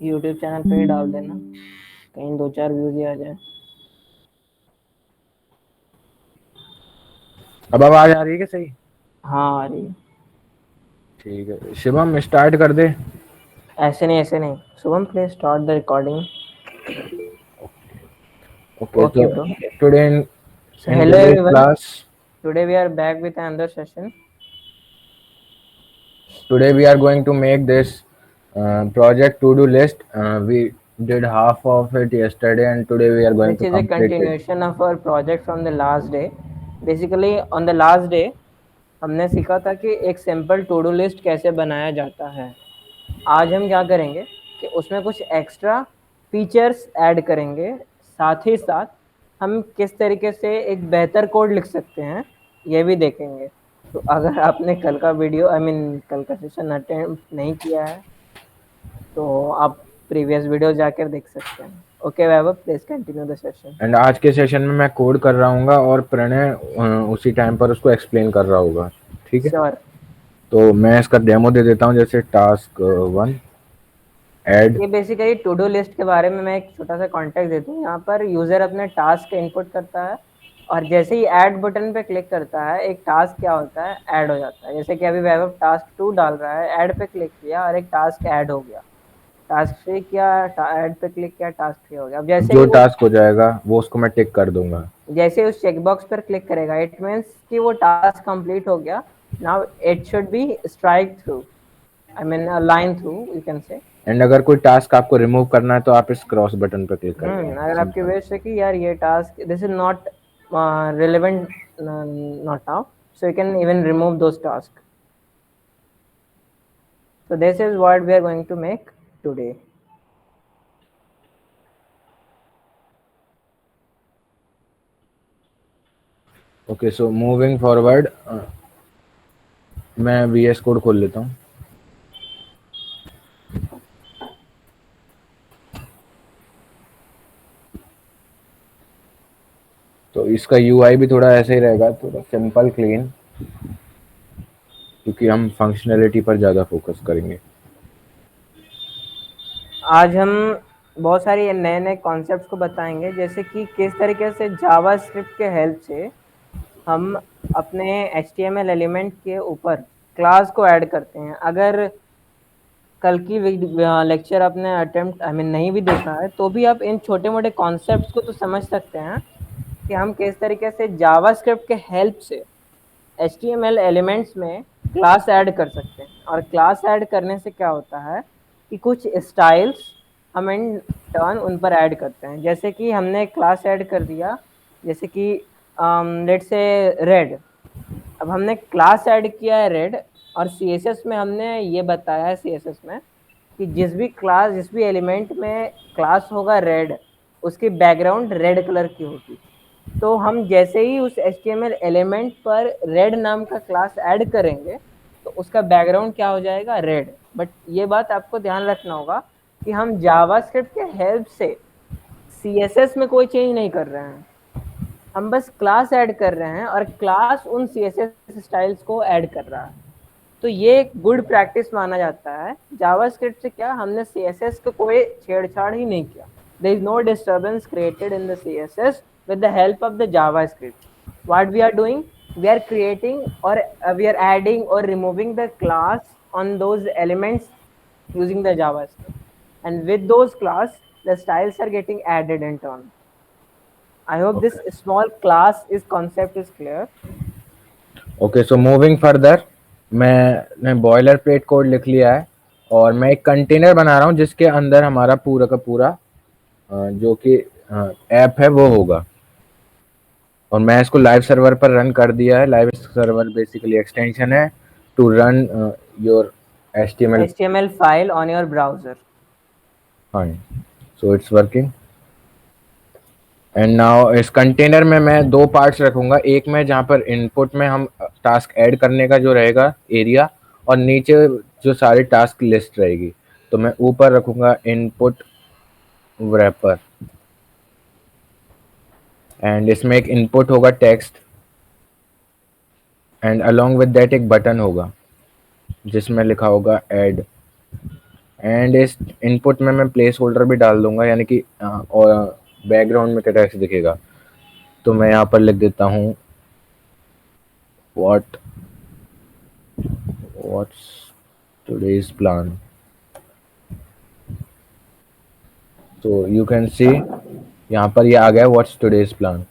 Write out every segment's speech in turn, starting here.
YouTube channel पे ही डाल देना, कहीं 2-4 व्यूज ही आ जाए। अब आवाज आ रही है कि सही? हाँ आ रही है। ठीक है शिवम, स्टार्ट कर दे। ऐसे नहीं, ऐसे नहीं, Shubham please start the recording. Okay okay तो bro. Today So in hello today's everyone. Class, Today we are back with another session. today we are going to make this project to do list. We did half of it yesterday and today we are going Which to is a complete it. continuation of our project from the last day. Basically on the last day हमने सीखा था कि एक simple to do list कैसे बनाया जाता है। आज हम क्या करेंगे कि उसमें कुछ एक्स्ट्रा फीचर्स ऐड करेंगे, साथ ही साथ हम किस तरीके से एक बेहतर कोड लिख सकते हैं ये भी देखेंगे। तो अगर आपने कल का वीडियो कल का सेशन अटेंड नहीं किया है तो आप प्रीवियस वीडियो जाकर देख सकते हैं। Okay Vaibhav, please continue the session. And आज के सेशन में मैं कोड कर रहा हूँ और प्रणय उसी टाइम पर उसको एक्सप्लेन कर रहा होगा। ठीक है, श्योर। तो मैं इसका डेमो दे देता हूँ। जैसे टास्क 1 ऐड। ये बेसिकली टू डू लिस्ट के बारे में मैं एक छोटा सा कॉन्टेक्स्ट देता हूँ। यहाँ पर यूजर अपने टास्क इनपुट करता है और जैसे ही ऐड बटन पे क्लिक करता है एक टास्क क्या होता है, ऐड हो जाता है। जैसे कि अभी वैभव टास्क 2 डाल रहा है, ऐड पे क्लिक किया और एक टास्क ऐड हो गया। टास्क 3 किया, ऐड पे क्लिक किया, टास्क 3 हो गया। अब जैसे जो ही वो टास्क हो जाएगा वो उसको मैं टिक कर दूंगा। जैसे उस चेकबॉक्स पर क्लिक करेगा इट मीन्स कि वो टास्क कंप्लीट हो गया। Now it should be strike through, line through you can say. And अगर कोई टास्क आपको रिमूव करना है तो आप इस क्रॉस बटन पर क्लिक कर देना। अगर आपकी सिंपल। विश है कि यार ये task this is not relevant not now, so you can even remove those task. So this is what we are going to make today. Okay so moving forward, मैं VS code खोल लेता हूँ। तो इसका UI भी थोड़ा ऐसे ही रहेगा, थोड़ा सिंपल क्लीन, क्योंकि हम फंक्शनैलिटी पर ज़्यादा फोकस करेंगे। आज हम बहुत सारी नए नए कॉन्सेप्ट्स को बताएंगे, जैसे कि किस तरीके से जावा स्क्रिप्ट के हेल्प से हम अपने HTML एलिमेंट के ऊपर क्लास को ऐड करते हैं। अगर कल की लेक्चर आपने अटेम्प्ट नहीं भी देखा है तो भी आप इन छोटे मोटे कॉन्सेप्ट्स को तो समझ सकते हैं कि हम किस तरीके से जावा स्क्रिप्ट के हेल्प से HTML एलिमेंट्स में क्लास ऐड कर सकते हैं। और क्लास ऐड करने से क्या होता है कि कुछ स्टाइल्स हम इन टर्न उन पर ऐड करते हैं। जैसे कि हमने क्लास ऐड कर दिया, जैसे कि लेट्स से रेड। अब हमने क्लास ऐड किया है रेड और CSS में हमने ये बताया है CSS में कि जिस भी एलिमेंट में क्लास होगा रेड, उसकी बैकग्राउंड रेड कलर की होगी। तो हम जैसे ही उस HTML एलिमेंट पर रेड नाम का क्लास ऐड करेंगे तो उसका बैकग्राउंड क्या हो जाएगा, रेड। बट ये बात आपको ध्यान रखना होगा कि हम जावास्क्रिप्ट के हेल्प से CSS में कोई चेंज नहीं कर रहे हैं, हम बस क्लास ऐड कर रहे हैं और क्लास उन CSS स्टाइल्स को ऐड कर रहा है। तो ये एक गुड प्रैक्टिस माना जाता है। जावास्क्रिप्ट से क्या, हमने CSS को कोई छेड़छाड़ ही नहीं किया। There is no disturbance created in the CSS with the help of the JavaScript. What we are doing, we are creating or we are adding or removing the class on those elements using the JavaScript, and with those class the styles are getting added in turn. I hope this okay small class is concept is clear. Okay so moving further, मैंने boiler plate code लिख लिया है और मैं एक container बना रहा हूँ जिसके अंदर हमारा पूरा का पूरा जो कि ऐप है वो होगा। और मैं इसको लाइव सर्वर पर रन कर दिया है। लाइव सर्वर बेसिकली एक्सटेंशन है to run your HTML। HTML file on your browser. हाँ, so it's working. And now इस कंटेनर में मैं दो पार्ट्स रखूंगा, एक में जहाँ पर इनपुट में हम टास्क ऐड करने का जो रहेगा एरिया, और नीचे जो सारी टास्क लिस्ट रहेगी। तो मैं ऊपर रखूंगा इनपुट रैपर, एंड इसमें एक इनपुट होगा text, and along with that एक बटन होगा जिसमें लिखा होगा ऐड। एंड इस इनपुट में मैं प्लेस होल्डर भी डाल दूंगा, यानी कि और बैकग्राउंड में क्या टेक्स्ट दिखेगा। तो मैं यहाँ पर लिख देता हूँ व्हाट्स टुडेज प्लान। तो यू कैन सी यहाँ पर ये आ गया व्हाट्स टुडेज प्लान।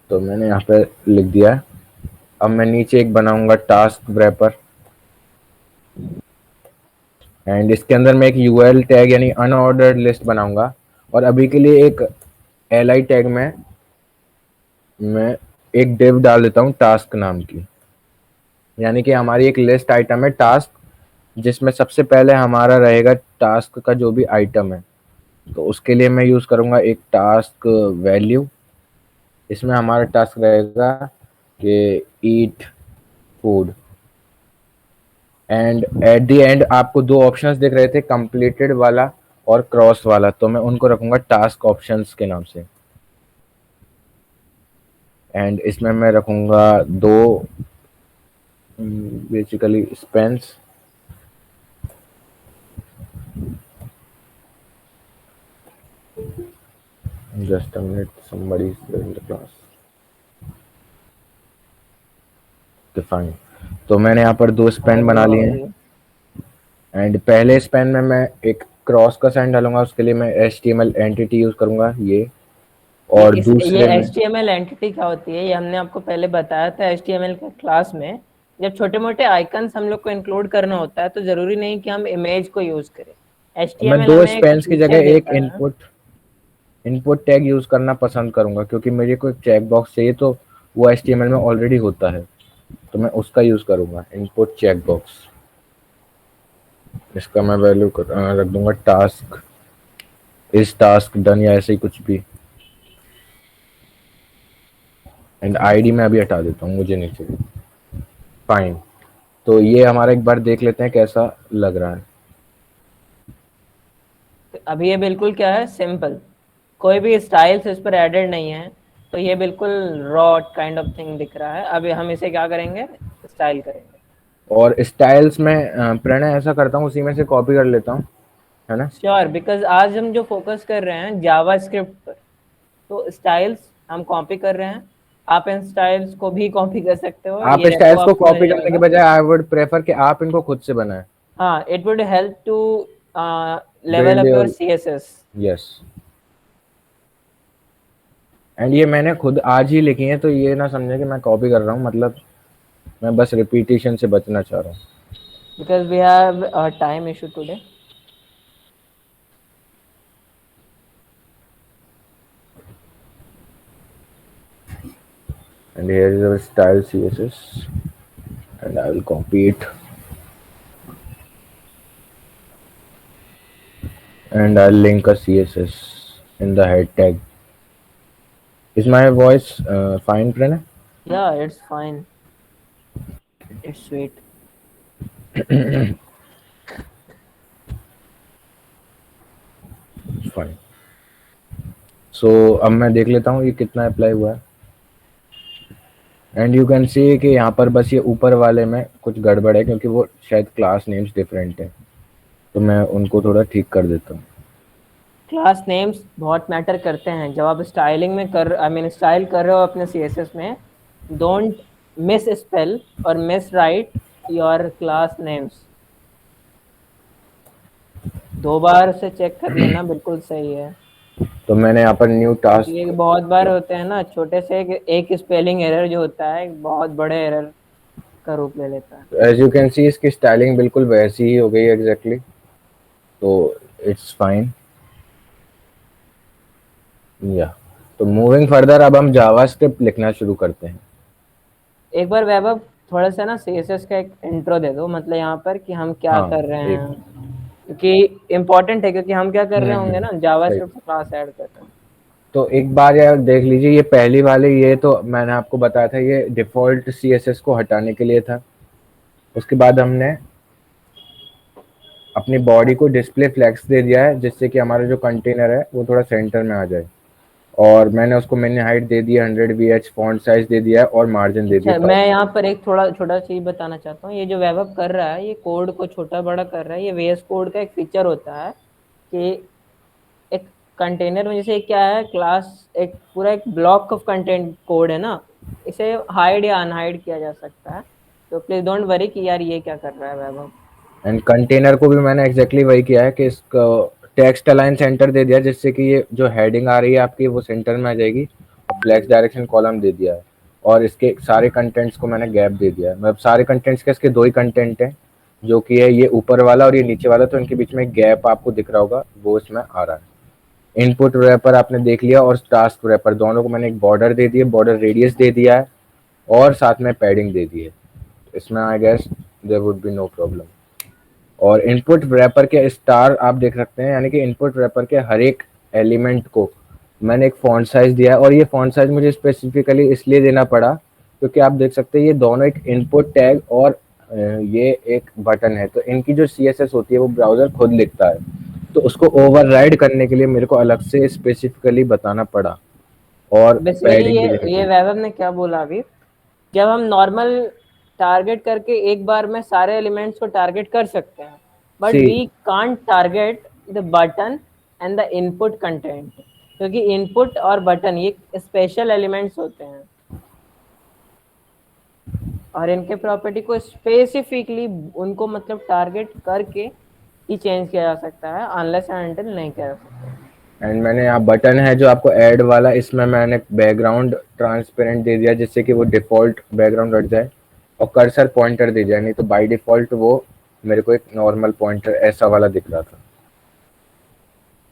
तो मैंने यहाँ पे लिख दिया है। अब मैं नीचे एक बनाऊंगा टास्क रैपर, एंड इसके अंदर मैं एक यूएल टैग यानी अनऑर्डर्ड लिस्ट बनाऊंगा। और अभी के लिए एक एलआई टैग में मैं एक डिव डाल देता हूँ टास्क नाम की, यानी कि हमारी एक लिस्ट आइटम है टास्क, जिसमें सबसे पहले हमारा रहेगा टास्क का जो भी आइटम है। तो उसके लिए मैं यूज करूंगा एक टास्क वैल्यू। इसमें हमारा टास्क रहेगा कि eat food, and at the end आपको दो ऑप्शंस दिख रहे थे, कंप्लीटेड वाला और क्रॉस वाला, तो मैं उनको रखूंगा टास्क ऑप्शंस के नाम से। एंड इसमें मैं रखूंगा दो basically Spence. Just a minute, somebody is in the class. Fine. तो मैंने यहाँ पर दो स्पेन बना लिए हैं, एंड पहले स्पेन में मैं एक क्रॉस का साइन डालूंगा, उसके लिए मैं HTML एंटिटी यूज करूंगा ये। और ये दूसरे में HTML एंटिटी क्या होती है, ये हमने आपको पहले बताया था HTML के क्लास में। जब छोटे मोटे आइकन्स हम लोग को इंक्लूड करना होता है तो जरूरी नहीं कि हम इमेज को यूज करें। मैं HTML दो हमें एक स्पेन्स की फीचर जगह एक देता है। इनपुट टैग यूज करना पसंद करूंगा, क्योंकि मेरे को एक चेक बॉक्स चाहिए, तो वो HTML में ऑलरेडी होता है, तो मैं उसका यूज करूंगा इनपुट चेक बॉक्स। इसका मैं वैल्यू रख दूंगा टास्क इज टास्क डन या ऐसे ही कुछ भी। एंड आईडी में अभी हटा देता हूँ, मुझे नहीं चाहिए। फाइन। तो ये हमारा एक बार देख लेते हैं कैसा लग रहा है। अभी ये बिल्कुल क्या है, सिंपल, कोई भी स्टाइल्स इस पर एडेड नहीं है, तो ये बिल्कुल रॉ काइंड ऑफ थिंग दिख रहा है। अभी हम इसे क्या करेंगे, स्टाइल करेंगे। और स्टाइल्स में प्रणय ऐसा करता हूँ, उसी में से कॉपी कर लेता हूँ, है ना। श्योर, बिकॉज आज हम जो फोकस कर रहे हैं जावास्क्रिप्ट पर, तो स्टाइल्स हम कॉपी कर रहे हैं। आप इन स्टाइल्स को भी कॉपी कर सकते हो, आप ये रेपो स्टाइल्स को आपको मिल कॉपी करने के जाएगा। बजाय आई वुड प्रेफर कि आप इनको खुद से बनाएं। हाँ, it would help to level build up your your, CSS। Yes. And ये मैंने खुद आज ही लिखी है, तो ये ना समझे कि मैं कॉपी कर रहा हूँ, मतलब मैं बस रिपीटिशन से बचना चाह रहा हूँ। Because we have a time issue today. And here is our style CSS, and I will copy it, and I'll link a CSS in the head tag. Is my voice fine, Pranay? Yeah, it's fine, it's sweet. Fine. So अब मैं देख लेता हूँ ये कितना apply हुआ है। And you can सी कि यहाँ पर बस ये ऊपर वाले में कुछ गड़बड़ है, क्योंकि वो शायद क्लास नेम्स डिफरेंट है, तो मैं उनको थोड़ा ठीक कर देता हूँ। क्लास नेम्स बहुत मैटर करते हैं जब आप स्टाइलिंग में स्टाइल कर रहे हो अपने CSS में। डोंट मिस स्पेल और miss right your class names. दो बार से चेक कर लेना बिल्कुल सही है। तो मैंने यहाँ पर न्यू क्योंकि टास्क, ये बहुत बार होते हैं ना, छोटे से एक स्पेलिंग एरर जो होता है एक बहुत बड़े एरर का रूप ले लेता है। एज यू कैन सी इसकी स्टाइलिंग बिल्कुल वैसी ही हो गई है एग्जैक्टली, तो इट्स फाइन। या तो मूविंग फर्दर अब हम जावास्क्रिप्ट लिखना शुरू करते हैं। एक बार वैभव थोड़ा सा ना CSS का एक इंट्रो दे दो, मतलब यहाँ पर कि हम क्या हाँ कर रहे एक, हैं, क्योंकि इम्पोर्टेंट है, क्योंकि हम क्या कर रहे होंगे ना, सही। जावास्क्रिप्ट क्लास ऐड कर रहे हैं। तो एक बार यार देख लीजिए, ये पहली वाली, ये तो मैंने आपको बताया था ये डिफॉल्ट CSS को हटाने के लिए था। उसके बाद हमने अपनी बॉडी को डिस्प्ले फ्लेक्स दे दिया है, जिससे कि हमारा जो कंटेनर है वो थोड़ा सेंटर में आ जाए। और मैंने उसको मैंने हाइट दे दी 100 VH, फॉन्ट साइज दे दिया है और मार्जिन दे दिया अच्छा, टॉप। मैं यहाँ पर एक थोड़ा छोटा चीज बताना चाहता हूँ। ये जो वैभव कर रहा है, ये कोड को छोटा बड़ा कर रहा है। ये VS कोड का एक फीचर होता है कि एक कंटेनर में जैसे क्या है, क्लास एक पूरा एक ब्लॉक ऑफ कंटेंट कोड है ना, इसे हाइड या अनहाइड किया जा सकता है। तो प्लीज डोंट वरी कि यार ये क्या कर रहा है वैभव। एंड कंटेनर को भी मैंने एग्जैक्टली वही किया है कि इसको टेक्स्ट अलाइन सेंटर दे दिया, जिससे कि ये जो हेडिंग आ रही है आपकी वो सेंटर में आ जाएगी, और फ्लेक्स डायरेक्शन कॉलम दे दिया है, और इसके सारे कंटेंट्स को मैंने गैप दे दिया है। मतलब सारे कंटेंट्स के इसके दो ही कंटेंट हैं, जो कि है ये ऊपर वाला और ये नीचे वाला, तो इनके बीच में गैप आपको दिख रहा होगा, वो इसमें आ रहा है। इनपुट रैपर आपने देख लिया, और टास्क रैपर दोनों को मैंने एक बॉर्डर दे दिया, बॉर्डर रेडियस दे दिया है, और साथ में पैडिंग दे दी है। इसमें I guess there would be no problem. और इनपुट रैपर के स्टार आप देख सकते हैं, यानी कि इनपुट रैपर के हर एक एलिमेंट को मैंने एक फॉन्ट साइज दिया है, और ये फॉन्ट साइज मुझे स्पेसिफिकली इसलिए देना पड़ा क्योंकि आप देख सकते हैं ये दोनों एक इनपुट टैग और ये एक बटन है, तो इनकी जो CSS होती है वो ब्राउजर खुद लिखता है, तो उसको ओवरराइड करने के लिए मेरे को अलग से स्पेसिफिकली बताना पड़ा, और बेसिकली पैडिंग भी देनी ये पड़ी। वैभव ने क्या बोला अभी, जब हम नॉर्मल टारगेट करके एक बार में सारे एलिमेंट्स को टारगेट कर सकते हैं, but see we can't target the button and the input content, क्योंकि इनपुट और बटन ये स्पेशल एलिमेंट्स होते हैं और इनके प्रॉपर्टी को स्पेसिफिकली उनको मतलब टारगेट करके ही चेंज किया जा सकता है, अनलेस एंड अनटिल नहीं किया जा सकता। एंड मैंने यहाँ बटन है जो आपको ऐड वाला, इसमें मैंने बैकग्राउंड ट्रांसपेरेंट दे दिया, जिससे कि वो डिफॉल्ट बैकग्राउंड हट जाए, और कर्सर पॉइंटर दे दिया, नहीं तो बाय डिफॉल्ट वो मेरे को एक नॉर्मल पॉइंटर ऐसा वाला दिख रहा था।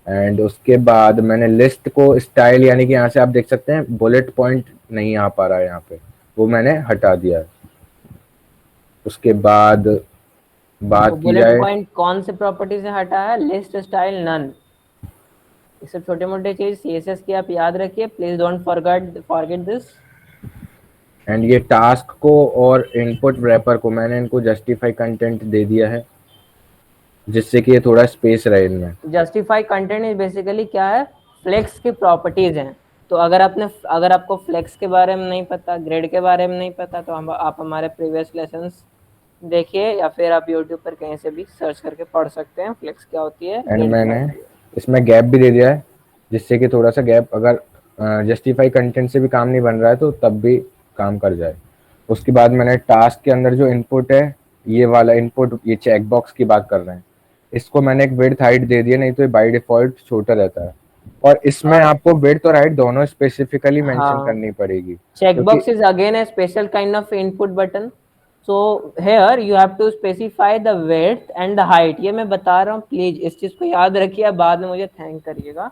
एंड उसके बाद मैंने लिस्ट को स्टाइल, यानी कि यहाँ से आप देख सकते हैं बुलेट पॉइंट नहीं आ पा रहा है यहाँ पे, वो मैंने हटा दिया है। उसके बाद वो बात की बुलेट जाए, पॉइंट कौन से प्रॉपर्टी से हटा है? List style none. ये सब छोटे मोटे चीज CSS की आप याद रखिए, please don't forget this. And ये टास्क को और इनपुट रैपर को मैंने इनको जस्टिफाई कंटेंट दे दिया है, जिससे कि ये थोड़ा स्पेस रहे इनमें। जस्टिफाई कंटेंट इज बेसिकली क्या है, फ्लेक्स की प्रॉपर्टीज हैं। तो अगर आपको फ्लेक्स के बारे में नहीं पता, ग्रेड के बारे में नहीं पता, तो आप हमारे प्रीवियस लेसन्स देखिए, या फिर आप यूट्यूब पर कहीं से भी सर्च करके पढ़ सकते हैं फ्लेक्स क्या होती है, एंड ग्रेड क्या मैंने होती है। इसमें गैप भी दे दिया है, जिससे कि थोड़ा सा गैप अगर जस्टिफाई कंटेंट से भी काम नहीं बन रहा है तो तब भी काम कर जाए। उसके बाद मैंने टास्क के अंदर जो इनपुट है, ये वाला इनपुट, ये चेक बॉक्स की बात कर रहे हैं, इसको मैंने एक विड्थ हाइट दे दिया, नहीं तो ये बाय डिफॉल्ट छोटा रहता है, और इसमें और आपको विड्थ और हाइट दोनों स्पेसिफिकली मेंशन हाँ, करनी पड़ेगी, क्योंकि checkbox is again a special kind of input button. So here you have to specify the width and the height. ये मैं बता रहा हूँ, प्लीज इस चीज को याद रखिए, बाद में मुझे थैंक करिएगा।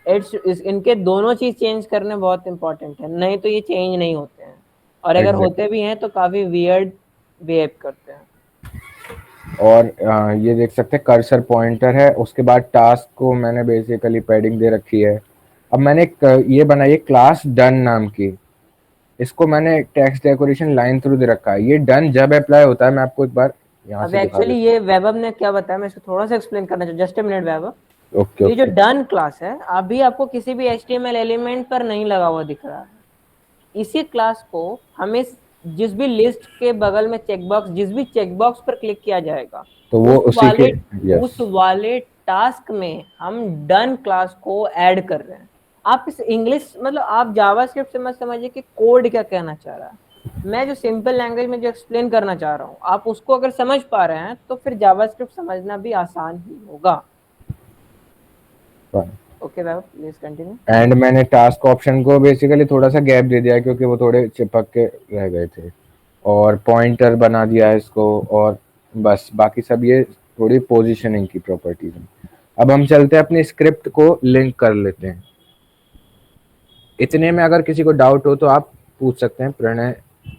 इनके दोनों चीज चेंज करने बहुत इंपॉर्टेंट है, नहीं तो ये चेंज नहीं होते हैं, और अगर एग्जैक्ट। होते भी हैं तो काफी वियर्ड बिहेव करते हैं। और ये देख सकते हैं कर्सर पॉइंटर है। उसके बाद टास्क को मैंने बेसिकली पैडिंग दे रखी है। अब मैंने एक ये बनाई है क्लास डन नाम की, इसको मैंने टेक्स्ट डेकोरेशन लाइन थ्रू दे रखा है। ये डन जब अप्लाई होता है, मैं आपको एक बार यहाँ अब से दिखा एक्चुअली देता ये वैभव ने क्या बताया, मैं इसको थोड़ा सा एक्सप्लेन करना चाहिए, जस्ट ए मिनट वैभव। हूँ। ओके ये जो ओके। डन क्लास है, अभी आपको किसी भी HTML एलिमेंट पर नहीं लगा हुआ दिख रहा है। इसी क्लास को हमें जिस भी लिस्ट के बगल में चेकबॉक्स, जिस भी चेकबॉक्स पर क्लिक किया जाएगा, तो वो उसी के, उस यस। वाले टास्क में हम डन क्लास को ऐड कर रहे हैं। आप इस इंग्लिश मतलब आप जावास्क्रिप्ट से मत समझिए कि कोड क्या कहना चाह रहा है। मैं जो सिंपल लैंग्वेज में जो एक्सप्लेन करना चाह रहा हूँ, आप उसको अगर समझ पा रहे हैं तो फिर जावास्क्रिप्ट समझना भी आसान ही होगा। Okay Baba, please continue. And मैंने टास्क ऑप्शन को बेसिकली थोड़ा सा गैप दे दिया है, क्योंकि वो थोड़े चिपक के रह गए थे, और पॉइंटर बना दिया है इसको, और बस बाकी सब ये थोड़ी पोजीशनिंग की प्रॉपर्टीज हैं। अब हम चलते हैं अपनी स्क्रिप्ट को लिंक कर लेते हैं। इतने में अगर किसी को डाउट हो तो आप पूछ सकते हैं, प्रणय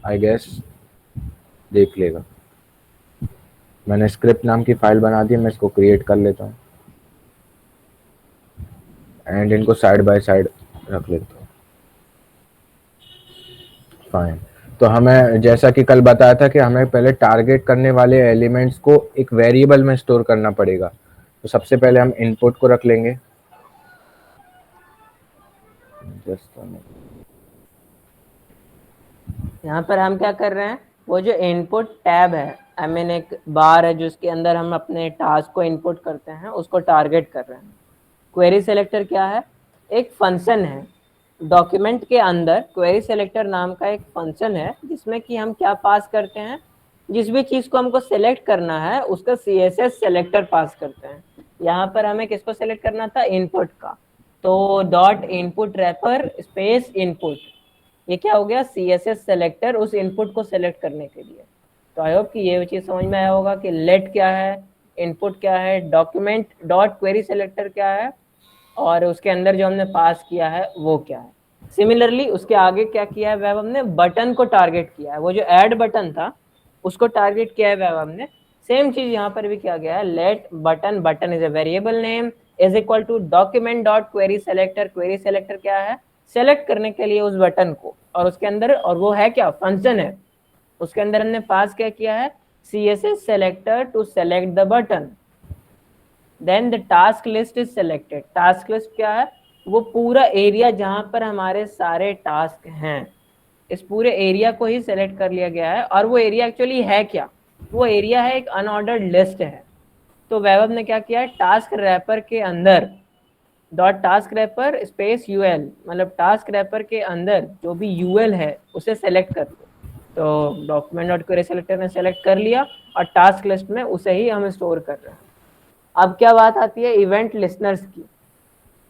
आई गेस देख लेगा। मैंने स्क्रिप्ट नाम की फाइल बना दी है, मैं इसको क्रिएट कर लेता हूँ, एंड इनको साइड बाय साइड रख लेता हूँ। फाइन। तो हमें जैसा कि कल बताया था कि हमें पहले टारगेट करने वाले एलिमेंट्स को एक वेरिएबल में स्टोर करना पड़ेगा। तो सबसे पहले हम इनपुट को रख लेंगे, जस्ट यहाँ पर हम क्या कर रहे हैं, वो जो इनपुट टैब है, आई मीन एक बार है जिसके अंदर हम अपने टास्क को इनपुट करते हैं, उसको टारगेट कर रहे हैं। क्वेरी सेलेक्टर क्या है, एक फंक्शन है डॉक्यूमेंट के अंदर। क्वेरी सेलेक्टर नाम का एक फंक्शन है जिसमें कि हम क्या पास करते हैं, जिस भी चीज को हमको सेलेक्ट करना है उसका CSS सेलेक्टर पास करते हैं। यहाँ पर हमें किसको सेलेक्ट करना था, इनपुट का, तो dot input wrapper space input, ये क्या हो गया, CSS सेलेक्टर उस इनपुट को सेलेक्ट करने के लिए। तो आई होप कि ये चीज समझ में आया होगा कि लेट क्या है, इनपुट क्या है, डॉक्यूमेंट डॉट क्वेरी सेलेक्टर क्या है, और उसके अंदर जो हमने पास किया है वो क्या है। सिमिलरली उसके आगे क्या किया है, वह हमने बटन को टारगेट किया है, वो जो ऐड बटन था उसको टारगेट किया है वह हमने। सेम चीज यहाँ पर भी किया गया है, let button, button is a variable name, is equal to document dot query selector, query selector क्या है, सेलेक्ट करने के लिए उस बटन को, और उसके अंदर, और वो है क्या, फंक्शन है, उसके अंदर हमने पास क्या किया है, CSS selector to select the button. Then the task list is selected, task list क्या है, वो पूरा एरिया जहां पर हमारे सारे टास्क हैं, इस पूरे एरिया को ही सेलेक्ट कर लिया गया है। और वो एरिया एक्चुअली है क्या, वो एरिया है एक अनऑर्डर्ड लिस्ट है। तो वैभव ने क्या किया है, टास्क रैपर के अंदर dot task wrapper space UL, मतलब टास्क रैपर के अंदर जो भी यूएल है उसे सेलेक्ट कर दो। तो डॉक्यूमेंट डॉट क्वेरी सेलेक्टर ने सेलेक्ट कर लिया और टास्क लिस्ट में उसे ही हम स्टोर कर रहे हैं। अब क्या बात आती है इवेंट लिसनर्स की।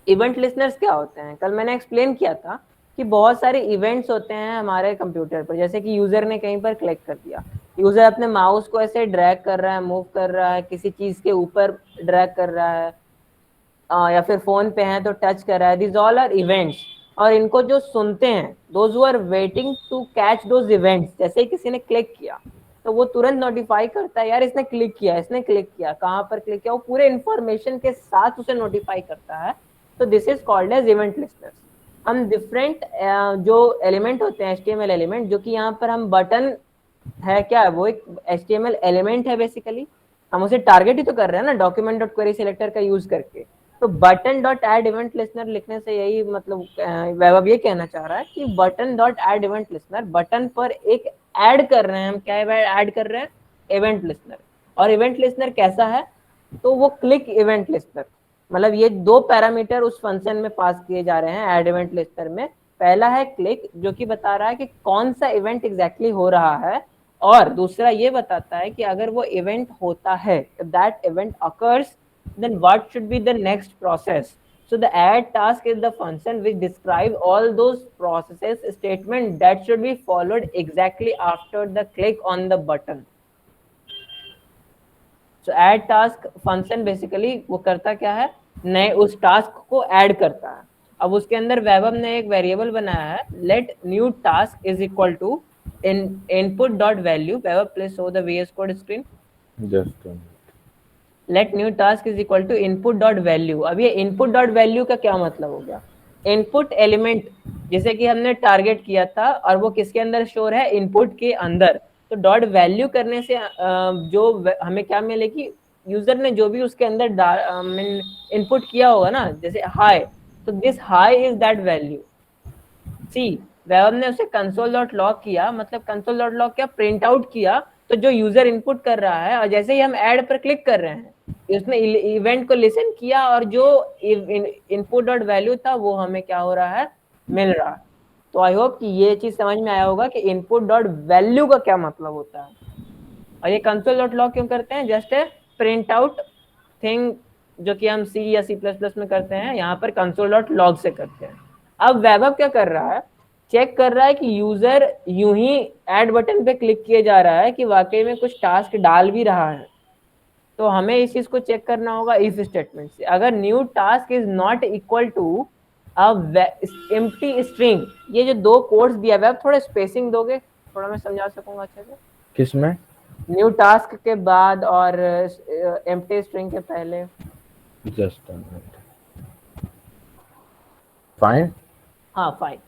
इवेंट लिसनर्स क्या होते हैं, कल मैंने एक्सप्लेन किया था कि बहुत सारे इवेंट्स होते हैं हमारे कंप्यूटर पर। जैसे कि यूजर ने कहीं पर क्लिक कर दिया, यूजर अपने माउस को ऐसे ड्रैग कर रहा है, मूव कर रहा है, किसी चीज के ऊपर ड्रैग कर रहा है, या फिर फोन पे है तो टच कर रहा है, दिस ऑल आर इवेंट्स। और इनको जो सुनते हैं, those who are waiting to catch those events, जैसे ही किसी ने क्लिक किया तो वो तुरंत नोटिफाई करता है, यार इसने क्लिक किया, इसने क्लिक किया, कहाँ पर क्लिक किया, वो पूरे इंफॉर्मेशन के साथ उसे नोटिफाई करता है। तो this is called as event listeners. हम डिफरेंट जो एलिमेंट होते हैं HTML एलिमेंट, जो कि यहाँ पर हम बटन है क्या है, वो एक HTML एलिमेंट है बेसिकली, हम उसे टारगेट ही तो कर रहे हैं ना डॉक्यूमेंट डॉट क्वेरी सिलेक्टर का यूज करके। तो button dot add event listener लिखने से यही मतलब वैभव ये कहना चाह रहा है कि button dot add event listener, button पर एक ऐड कर रहे हैं हम, क्या ऐड कर रहे हैं, इवेंट लिसनर। और इवेंट लिसनर कैसा है, तो वो क्लिक इवेंट लिसनर, मतलब ये दो पैरामीटर उस फंक्शन में पास किए जा रहे हैं ऐड इवेंट लिस्टर में। पहला है क्लिक, जो कि बता रहा है कि कौन सा इवेंट एग्जैक्टली हो रहा है, और दूसरा ये बताता है कि अगर वो इवेंट होता है, if that event occurs, then what should be the next process. So the add task is the function which describe all those processes statement that should be followed exactly after the click on the button. So add task function basically वो करता क्या है, नए उस task को add करता है। अब उसके अंदर वैभव ने एक वेरिएबल बनाया है, let new task is equal to input dot value. Vaibhav please show the VS code screen. Just let new task is equal to input dot value. अब ये इनपुट डॉट वैल्यू का क्या मतलब हो गया, इनपुट एलिमेंट जिसे कि हमने टारगेट किया था और वो किसके अंदर शोर है, इनपुट के अंदर। तो डॉट वैल्यू करने से जो हमें क्या मिलेगी, यूजर ने जो भी उसके अंदर इनपुट किया होगा ना, जैसे हाई, तो this hi is that value. See Vaibhav ने उसे कंसोल डॉट लॉग किया, मतलब कंसोल डॉट लॉग क्या, प्रिंट आउट किया, तो जो यूजर इनपुट कर रहा है, और जैसे ही हम ऐड पर क्लिक कर रहे हैं उसने इवेंट को लिसन किया, और जो इनपुट डॉट वैल्यू था वो हमें क्या हो रहा है, मिल रहा है। तो आई होप कि ये चीज समझ में आया होगा कि इनपुट डॉट वैल्यू का क्या मतलब होता है। और ये कंसोल डॉट लॉग क्यों करते हैं, just a print out thing, जो कि हम C या C++ में करते हैं, यहाँ पर कंसोल डॉट लॉग से करते हैं। अब वैभव क्या कर रहा है, चेक कर रहा है कि यूजर यूं ही ऐड बटन पे क्लिक किए जा रहा है कि वाकई में कुछ टास्क डाल भी रहा है। तो हमें इस चीज को चेक करना होगा इफ स्टेटमेंट से। अगर new task is not equal to empty string, ये जो दो कोड्स दिया हुआ है, थोड़ा स्पेसिंग दोगे, थोड़ा मैं समझा सकूंगा अच्छे से। किसमें, न्यू टास्क के बाद और एम्प्टी स्ट्रिंग के पहले। जस्ट फाइन, हाँ फाइन।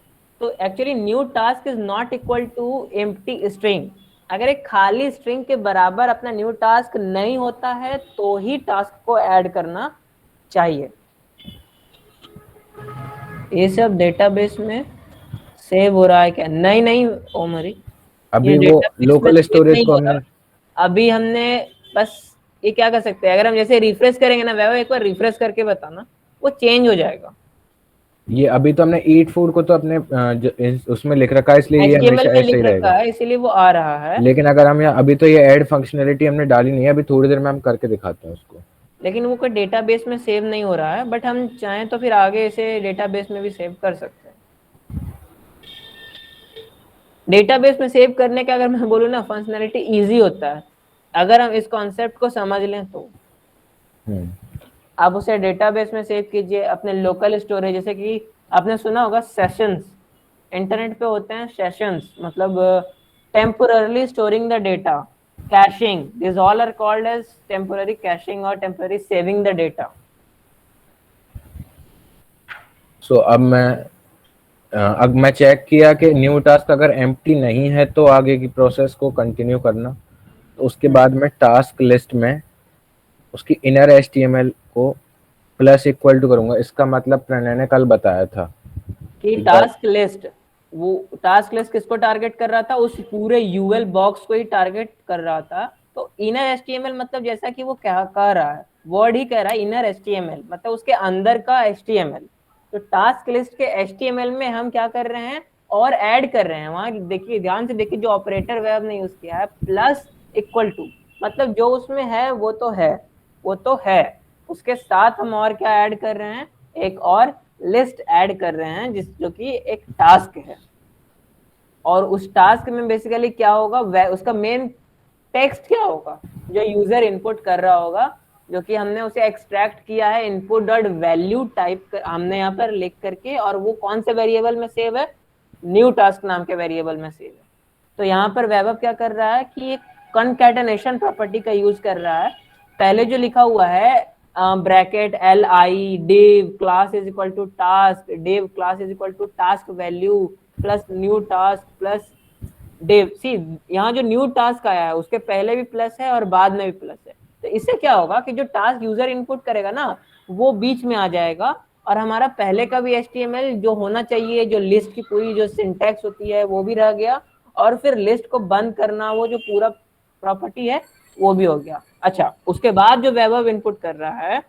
तो actually new task is not equal to empty string. अगर एक खाली स्ट्रिंग के बराबर अपना न्यू टास्क नहीं होता है तो ही टास्क को ऐड करना चाहिए। ये सब डेटाबेस में सेव हो रहा है क्या? नहीं नहीं ओमरी, ये अभी वो डेटाबेस में लोकल सेव स्टोरेज नहीं को हो हमने, रहा। अभी हमने बस ये क्या कर सकते हैं, अगर हम जैसे रिफ्रेश करेंगे ना, वैभव एक बार रिफ्रेश करके बताना, वो चेंज हो जाएगा। ये अभी तो हमने ईट फूड को तो अपने उसमें लिख रखा है, इसलिए ये HTML हमेशा में ऐसे लिख ही रखा रहेगा। है इसीलिए वो आ रहा है। लेकिन अगर हम यहाँ अभी तो ये ऐड फंक्शनैलिटी हमने डाली नहीं है, अभी थोड़ी देर में हम करके दिखाते हैं उसको। लेकिन वो कोई डेटाबेस में सेव नहीं हो रहा है, बट हम चाहें तो फिर आगे इसे डेटाबेस में भी सेव कर सकते हैं। डेटाबेस में सेव करने का अगर मैं बोलूँ ना, फंक्शनैलिटी इजी होता है अगर हम इस कॉन्सेप्ट को समझ लें तो। हम्म। आप उसे डेटाबेस में सेव कीजिए अपने लोकल स्टोरेज, जैसे कि आपने सुना होगा सेशंस, इंटरनेट पे होते हैं सेशंस, मतलब temporarily storing the data, caching, this all are called as temporary caching और temporary saving the data. So अब मैं चेक किया कि न्यू टास्क अगर एम्प्टी नहीं है तो आगे की प्रोसेस को कंटिन्यू करना। तो उसके बाद मैं टास्क लिस्ट में उसकी इनर एचटीएमएल को प्लस इक्वल टू करूंगा। इसका मतलब प्रणय ने कल बताया था कि एक बार। टास्क लिस्ट, वो टास्क लिस्ट किसको टारगेट कर रहा था? उस पूरे यूएल बॉक्स को ही टारगेट कर रहा था। तो इनर एचटीएमएल मतलब जैसा कि वो क्या कह रहा है, वर्ड ही कह रहा है इनर एचटीएमएल, मतलब उसके अंदर का एचटीएमएल। तो टास्क लिस्ट के एचटीएमएल में हम क्या कर रहे हैं, और ऐड कर रहे हैं। वहां देखिए, ध्यान से देखिए, जो ऑपरेटर वेब ने यूज किया है प्लस इक्वल टू, मतलब जो उसमें है वो तो है, वो तो है, उसके साथ हम और क्या ऐड कर रहे हैं, एक और लिस्ट ऐड कर रहे हैं, जिस जो कि एक टास्क है। और उस टास्क में बेसिकली क्या होगा, उसका मेन टेक्स्ट क्या होगा, जो यूजर इनपुट कर रहा होगा, जो कि हमने उसे एक्सट्रैक्ट किया है इनपुट डॉट वैल्यू टाइप हमने यहाँ पर लिख करके, और वो कौन से वेरिएबल में सेव है, न्यू टास्क नाम के वेरिएबल में सेव है। तो यहाँ पर वैभव क्या कर रहा है कि एक कनकैटेनेशन प्रॉपर्टी का यूज कर रहा है। पहले जो लिखा हुआ है bracket L I div class is equal to task, div class is equal to task value plus new task plus div. See, यहाँ जो न्यू टास्क आया है उसके पहले भी प्लस है और बाद में भी प्लस है। तो इससे क्या होगा कि जो टास्क यूजर इनपुट करेगा ना, वो बीच में आ जाएगा, और हमारा पहले का भी एचटीएमएल जो होना चाहिए, जो लिस्ट की पूरी जो सिंटैक्स होती है वो भी रह गया, और फिर लिस्ट को बंद करना वो जो पूरा प्रॉपर्टी है वो भी हो गया। अच्छा, उसके बाद जो वैभव इनपुट कर रहा है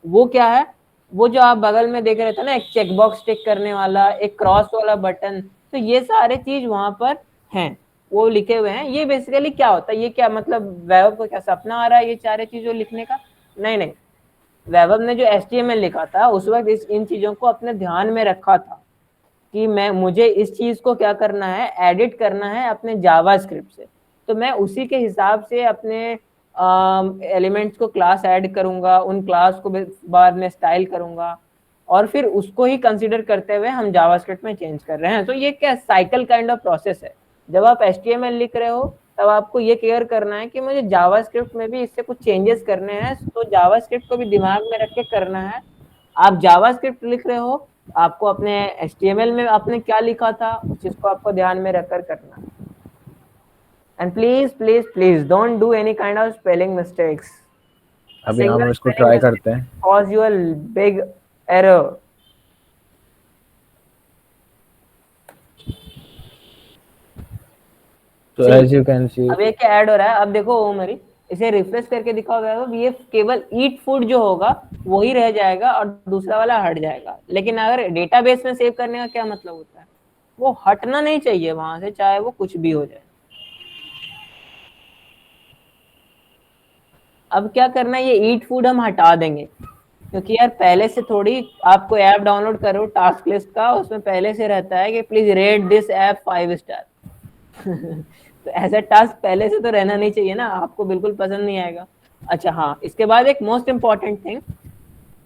वो क्या है, वो जो आप बगल में देख रहे थे ना, एक चेकबॉक्स टिक करने वाला, एक क्रॉस वाला बटन, तो ये सारे चीज वहां पर हैं, वो लिखे हुए हैं। ये बेसिकली क्या होता है, ये क्या मतलब, वैभव को क्या सपना आ रहा है ये सारे चीजों लिखने का? नहीं नहीं, वैभव ने जो एचटीएमएल लिखा था उस वक्त इन चीजों को अपने ध्यान में रखा था कि मैं मुझे इस चीज को क्या करना है, एडिट करना है अपने जावास्क्रिप्ट से। तो मैं उसी के हिसाब से अपने एलिमेंट्स को क्लास ऐड करूंगा, उन क्लास को बाद में स्टाइल करूंगा, और फिर उसको ही कंसीडर करते हुए हम जावास्क्रिप्ट में चेंज कर रहे हैं। तो ये क्या साइकिल काइंड ऑफ प्रोसेस है। जब आप एचटीएमएल लिख रहे हो तब आपको ये केयर करना है कि मुझे जावास्क्रिप्ट में भी इससे कुछ चेंजेस करने हैं, तो जावास्क्रिप्ट को भी दिमाग में रख के करना है। आप जावास्क्रिप्ट लिख रहे हो, आपको अपने एचटीएमएल में आपने क्या लिखा था उस चीज को आपको ध्यान में रखकर करना है। And please please please don't do any kind of spelling mistakes. अभी हम सिंगल इसको स्पेलिंग ट्राई मिस्टेक करते हैं। Cause you a big error. तो सी, एज यू कैन सी, अब ये क्या ऐड हो रहा है, अब देखो वो मेरी, इसे रिफ्रेश करके दिखाओ गया हो, ये केवल ईट फूड जो होगा वही रह जाएगा और दूसरा वाला हट जाएगा। लेकिन अगर डेटाबेस में सेव करने का क्या मतलब होता है, वो हटना नहीं चाहिए वहां से, चाहे वो कुछ भी हो जाए। अब क्या करना है, ये ईट फूड हम हटा देंगे, क्योंकि यार पहले से थोड़ी, आपको ऐप डाउनलोड करो टास्क लिस्ट का, उसमें पहले से रहता है कि please rate this app 5 star. तो ऐसा टास्क पहले से तो रहना नहीं चाहिए ना, आपको बिल्कुल पसंद नहीं आएगा। अच्छा हाँ, इसके बाद एक मोस्ट इंपॉर्टेंट थिंग,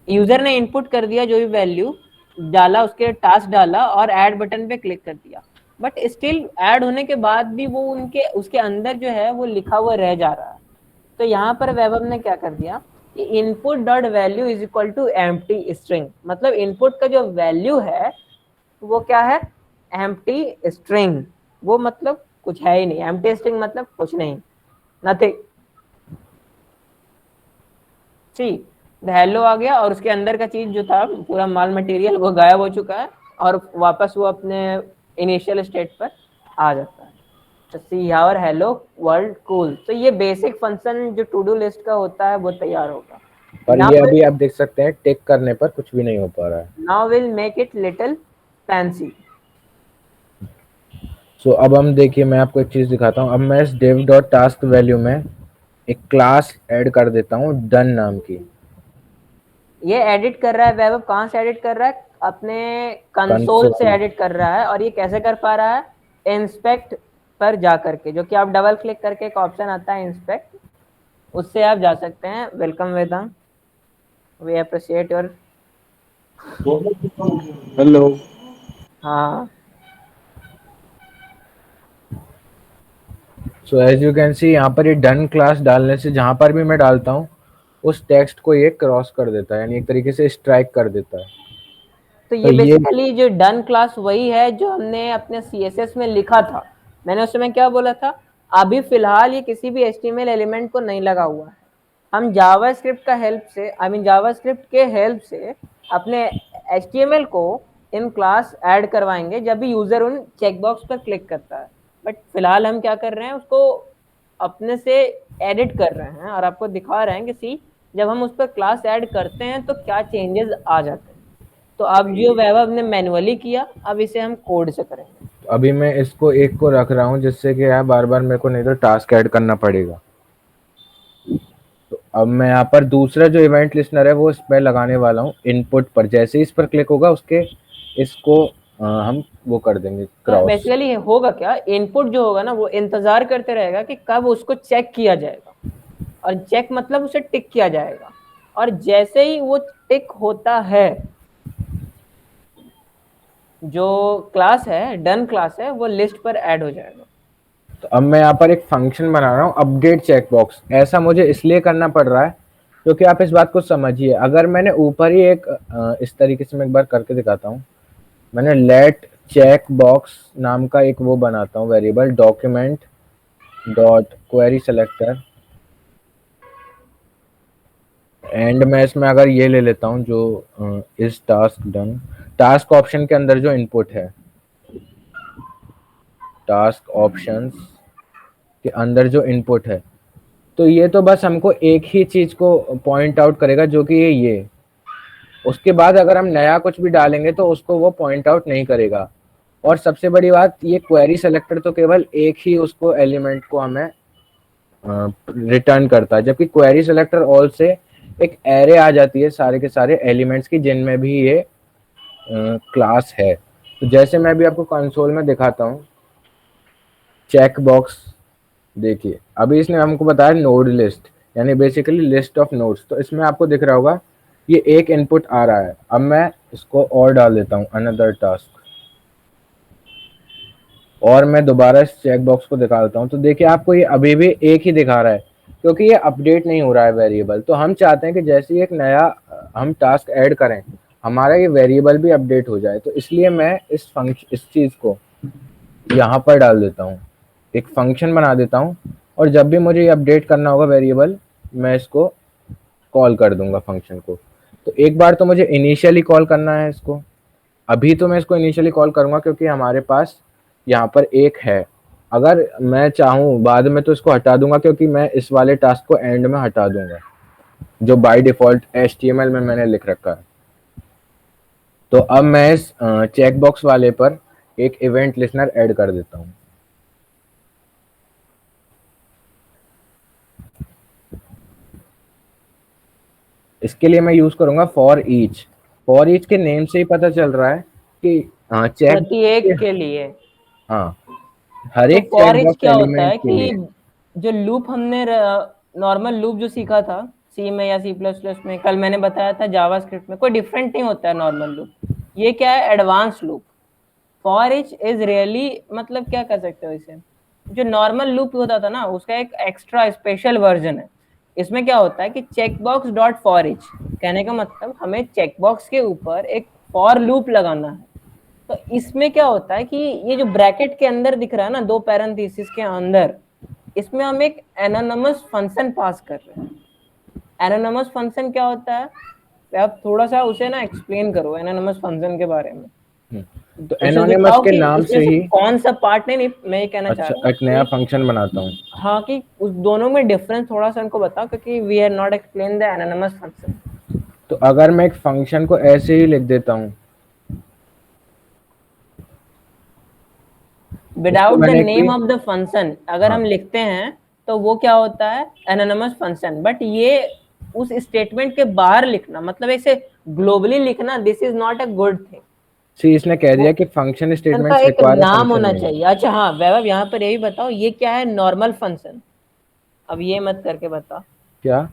यूजर ने इनपुट कर दिया जो भी वैल्यू डाला, उसके टास्क डाला और ऐड बटन पे क्लिक कर दिया, बट स्टिल ऐड होने के बाद भी वो उनके उसके अंदर जो है वो लिखा हुआ रह जा रहा है। तो यहाँ पर वैभव ने क्या कर दिया कि input dot value is equal to empty string, मतलब इनपुट का जो वैल्यू है वो क्या है, एम्प्टी स्ट्रिंग। वो मतलब कुछ है ही नहीं, एम्प्टी स्ट्रिंग मतलब कुछ नहीं, नथिंग। ठीक, हेलो आ गया और उसके अंदर का चीज जो था पूरा माल मटेरियल वो गायब हो चुका है और वापस वो अपने इनिशियल स्टेट पर आ जाता है। तो see our hello world cool. तो ये बेसिक फंक्शन जो टू डू लिस्ट का होता है वो तैयार होगा। पर ये नाउ अभी आप देख सकते हैं टिक करने पर कुछ भी नहीं हो पा रहा है। Now will make it little fancy. So अब हम देखिए, मैं आपको एक चीज दिखाता हूँ। अब मैं इस div डॉट टास्क वैल्यू में एक क्लास ऐड कर देता हूँ डन नाम की। ये एडिट कर रहा है वैभव, कहाँ से एडिट कर रहा है? अपने कंसोल से कंसोल। एडिट कर रहा है। और ये कैसे कर पा रहा है? इंस्पेक्ट पर जा करके, जो कि आप डबल क्लिक करके एक ऑप्शन आता है इंस्पेक्ट, उससे आप जा सकते हैं। Welcome Vedant, we appreciate your. Hello. हाँ so as you can see, यहाँ पर ये डन क्लास डालने से जहाँ पर भी मैं डालता हूँ उस टेक्स्ट को ये क्रॉस कर देता है, यानी एक तरीके से स्ट्राइक कर देता है। तो तो ये ये बेसिकली जो डन क्लास वही है जो हमने अपने सीएसएस में लिखा था। मैंने उस समय क्या बोला था? अभी फिलहाल ये किसी भी एचटीएमएल एलिमेंट को नहीं लगा हुआ है। हम जावास्क्रिप्ट का हेल्प से, आई मीन जावास्क्रिप्ट के हेल्प से अपने एचटीएमएल को इन क्लास ऐड करवाएंगे जब भी यूजर उन चेकबॉक्स पर क्लिक करता है। बट फिलहाल हम क्या कर रहे हैं, उसको अपने से एडिट कर रहे हैं और आपको दिखा रहे हैं कि सी जब हम उस पर क्लास ऐड करते हैं तो क्या चेंजेस आ जाते हैं। तो अब जो वैभव ने मैनुअली किया, अब इसे हम कोड से करेंगे। अभी मैं इसको एक को रख रहा हूँ जिससे कि यार बार बार मेरे को नहीं तो टास्क ऐड करना पड़ेगा। तो अब मैं यहाँ पर दूसरा जो इवेंट लिस्टनर है वो इस पर लगाने वाला हूँ इनपुट पर। जैसे ही इस पर क्लिक होगा उसके इसको हम वो कर देंगे तो क्रॉस। बेसिकली होगा क्या, इनपुट जो होगा ना वो इंतजार करते रहेगा कि कब उसको चेक किया जाएगा। और चेक मतलब उसे टिक किया जाएगा। और जैसे ही वो टिक होता है, जो क्लास है डन क्लास है वो लिस्ट पर ऐड हो जाएगा। तो अब मैं यहाँ पर एक फंक्शन बना रहा हूँ अपडेट चेकबॉक्स। ऐसा मुझे इसलिए करना पड़ रहा है क्योंकि आप इस बात को समझिए, अगर मैंने ऊपर ही एक इस तरीके से मैं एक बार करके दिखाता हूँ। मैंने लेट चेक बॉक्स नाम का एक वो बनाता हूँ variable, document dot query selector. And मैं इसमें अगर ये ले लेता हूँ जो इस टास्क डन, टास्क ऑप्शन के अंदर जो इनपुट है, टास्क ऑप्शंस के अंदर जो इनपुट है, तो ये तो बस हमको एक ही चीज को पॉइंट आउट करेगा जो कि ये। उसके बाद अगर हम नया कुछ भी डालेंगे तो उसको वो पॉइंट आउट नहीं करेगा। और सबसे बड़ी बात, ये क्वेरी सेलेक्टर तो केवल एक ही उसको एलिमेंट को हमें रिटर्न करता है, जबकि क्वेरी सेलेक्टर ऑल से एक एरे आ जाती है सारे के सारे एलिमेंट्स की जिनमें भी ये क्लास है। तो जैसे मैं भी आपको कंसोल में दिखाता हूँ, चेक बॉक्स देखिए, अभी इसने हमको बताया नोड लिस्ट, यानी बेसिकली लिस्ट ऑफ नोड्स। तो इसमें आपको दिख रहा होगा ये एक इनपुट आ रहा है। अब मैं इसको और डाल देता हूँ अनदर टास्क, और मैं दोबारा इस चेक बॉक्स को दिखाता हूँ। तो देखिए आपको ये अभी भी एक ही दिखा रहा है क्योंकि ये अपडेट नहीं हो रहा है वेरिएबल। तो हम चाहते हैं कि जैसे ही एक नया हम टास्क ऐड करें हमारा ये वेरिएबल भी अपडेट हो जाए। तो इसलिए मैं इस चीज़ को यहाँ पर डाल देता हूँ, एक फंक्शन बना देता हूँ, और जब भी मुझे ये अपडेट करना होगा वेरिएबल मैं इसको कॉल कर दूंगा फंक्शन को। तो एक बार तो मुझे इनिशियली कॉल करना है इसको। अभी तो मैं इसको इनिशियली कॉल करूंगा क्योंकि हमारे पास यहाँ पर एक है। अगर मैं चाहूँ बाद में तो इसको हटा दूंगा क्योंकि मैं इस वाले टास्क को एंड में हटा दूंगा जो बाय डिफॉल्ट HTML में मैंने लिख रखा है। तो अब मैं इस चेक बॉक्स वाले पर एक इवेंट लिसनर ऐड कर देता हूँ। इसके लिए मैं यूज करूंगा फॉर ईच। फॉर ईच के नेम से ही पता चल रहा है कि चेक, प्रत्येक के लिए। हाँ, हर तो एक फॉर चेक इच बॉक्स क्या होता एलिमेंट है के लिए। कि जो लूप हमने नॉर्मल लूप जो सीखा था सी में या सी प्लस प्लस में, कल मैंने बताया था जावास्क्रिप्ट में कोई डिफरेंट नहीं होता है नॉर्मल लूप। ये क्या है, advance loop. For each is really, मतलब क्या कर सकते हो इसे, जो नॉर्मल लूप होता था ना उसका एक एक्स्ट्रा स्पेशल वर्जन है। इसमें क्या होता है कि चेकबॉक्स डॉट फॉर इच, कहने का मतलब हमें चेकबॉक्स के ऊपर एक फॉर लूप लगाना है। तो इसमें क्या होता है कि ये जो ब्रैकेट के अंदर दिख रहा है ना, दो पैरेंथेसिस के अंदर, इसमें हम एक एनोनिमस फंक्शन पास कर रहे हैं। एनोनिमस फंक्शन क्या होता है, आप थोड़ा सा उसे ना एक्सप्लेन करो एनोनिमस फंक्शन के बारे में। तो उसे एनोनिमस दिखाओ के कि नाम उसमें से से ही कौन सा पार्ट, नहीं मैं ये कहना चाह अच्छा रहा हूँ एक नया कि फंक्शन बनाता हूँ। हाँ, कि उस दोनों में डिफरेंस थोड़ा सा उनको बताओ, क्योंकि we have not explain the anonymous function. तो अगर मैं एक फंक्शन को ऐसे ही लिख देता हूँ, इसको विदाउट द मैंने नेम कि ऑफ द फंक्शन अगर हाँ हम लिखते हैं तो वो क्या होता है, एनोनिमस फंक्शन। बट ये उस स्टेटमेंट के बाहर लिखना, मतलब ऐसे ग्लोबली लिखना, this is not a good thing. See इसने कह वो दिया कि फंक्शन फंक्शन का स्टेटमेंट्स एक रिक्वायर नाम फंक्शन होना नेम। चाहिए। अच्छा हाँ वैभव, यहाँ पर यही बताओ ये क्या है, नॉर्मल फंक्शन। अब ये मत करके बता, क्या?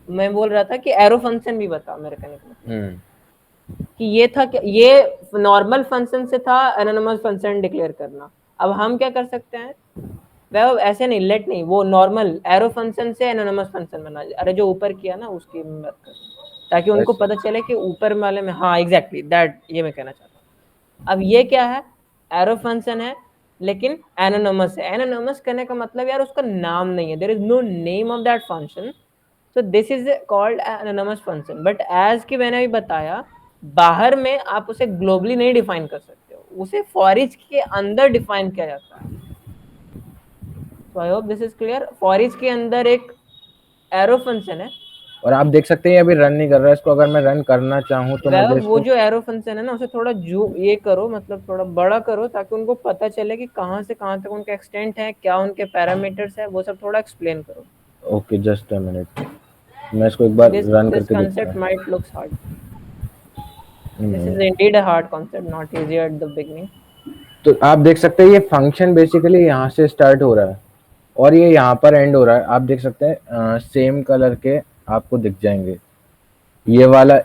मैं बोल रहा था कि एरो फंक्शन भी बताओ, मेरे कहने का मतलब हम्म कि ये था कि ये नॉर्मल फंक्शन से था एनोनिमस फंक्शन डिक्लेयर करना। अब हम क्या कर सकते हैं, वह ऐसे नहीं, लेट नहीं, वो नॉर्मल एरो फंक्शन से एनोनिमस फंक्शन बना, अरे जो ऊपर किया ना उसकी बात कर, ताकि उनको बस पता चले कि ऊपर वाले में, हाँ एग्जैक्टली दैट, ये मैं कहना चाहता हूँ। अब ये क्या है, एरो फंक्शन है लेकिन एनोनिमस है। एनोनिमस करने का मतलब यार उसका नाम नहीं है, there is no name of that function, so this is called anonymous function. But as कि मैंने अभी बताया, बाहर में आप उसे ग्लोबली नहीं डिफाइन कर सकते हो, उसे फॉर ईच के अंदर डिफाइन किया जाता है। So I hope this is clear. For each के अंदर एक एरो फंक्शन है। और आप देख सकते हैं ये अभी रन नहीं कर रहा है, इसको अगर मैं रन करना चाहूँ तो वह मुझे वो इसको जो एरो फंक्शन है ना, उसे थोड़ा जो ये करो, मतलब थोड़ा बड़ा करो, ताकि उनको पता चले कि कहाँ से कहाँ तक उनका एक्सटेंट है, क्या उनके पैरामीटर्स है, वो सब थोड़ा एक्सप्लेन करो। ओके जस्ट अ मिनट, मैं इसको एक बार दिस रन दिस करके देखता concept हूँ। might looks hard. This is hmm, indeed a hard concept, not easy at the beginning. तो आप देख सकते हैं ये फंक्शन बेसिकली यहाँ से स्टार्ट हो रहा है और ये यहाँ पर एंड हो रहा है। आप देख सकते हैं सेम कलर के आपको दिख जाएंगे, ये वाला